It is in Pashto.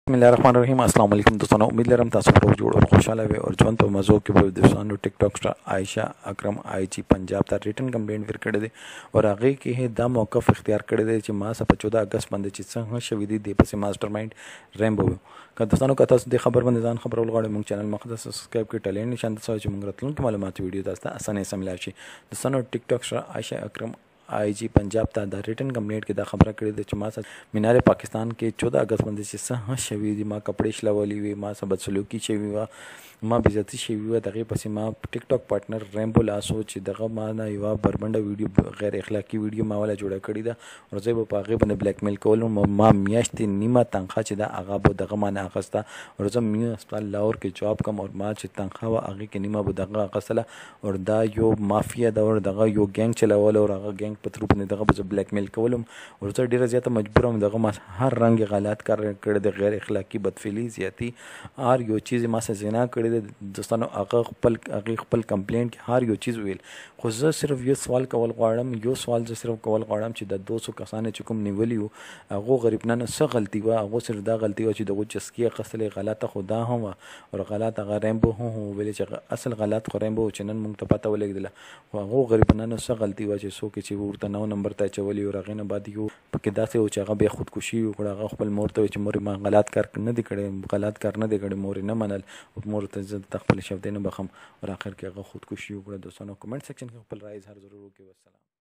बिस्मिल्लाहिर्रहमानिर्रहीम अस्सलाम वालेकुम दोस्तों, उम्मीद लरम तासु पर जोड़ और खुशहाल है और ژوند په मज़ो کې به دوستانو ټیک ټاک سٹار عائشہ اکرم آئی جی पंजाब ته ریټن کمپلینټ ور کړی دی او هغه کې دا موقف اختیار کړی دی چې ما سره 14 اگست باندې چې څنګه شوې دي د پسې ماستر مایند رینبو که دوستانو کته د خبر باندې ځان خبرول غواړئ موږ چینل مقدس سبسکرایب کړئ ټلین نشان د سوچ موږ راتلونکي معلومات ویډیو تاسو ته اسانه سم لاشي دوستانو ټیک ټاک سٹار عائشہ اکرم आई जी पंजाब ته د ریټن کمپلیټ کې دا خبره کړې ده چې ما سره مینار پاکستان کې 14 اگست باندې چې څه شوي دي ما کپڑے شلولي وي ما سره بدسلوکی شوي وه ما بېزتي شوي وه دغې پسې ما ټیک ټاک پارټنر رینبو لاسو چې دغه ما نه یوه بربنډه ویډیو غیر اخلاقي ویډیو ما والا جوړه کړې ده او زه به په هغې باندې بلیک میل کولم ما میاشتې نیمه تنخواه چې ده هغه به دغه ما نه اخیسته او زه مینه هسپتال لاهور کې جاب کوم او ما چې تنخواه وه هغې کې نیمه به دغه اخیستله او دا یو مافیا ده او دغه یو ګینګ چلوله او هغه ګینګ په ترو باندې دغه به بلیک میل کولم او زه ډېره زیاته مجبور یم دغه ما هر رنګ غلط کار کړی دی غیر اخلاقي بدفعلي زیاتي هر یو چیز ما سره زنا کړی دی دوستانو هغه خپل کمپلینټ کې هر یو چیز ویل خو زه صرف یو سوال کول غواړم یو سوال زه صرف کول غواړم چې د 200 کسانو چې کوم نیولي وو هغو غریبانو څه غلطي وه هغو صرف دا غلطي وه چې دغو چسکي اخیستلې غلطه خو دا هم وه او غلط هغه رینبو هم ویلې چې اصل غلط خو رینبو چې نن موږ ته پته ولګېدله خو هغو غریبانو څه غلطي وه چې څوک چې ورته 9 نمبر ته اچولي او هغې نه بعد یو پکې داسې و چې هغه بیا خودکشي وکړه هغه خپل مور ته وایي چې مور ما غلط کار نه دی کړی مور یې نه منل او مور ته زه د خپل شفدې نه بخم او آخر کې هغه خودکشي وکړه دوستانو کمنټ سیکشن کې خپل رایې اظهار ضرور وکړئ. والسلام.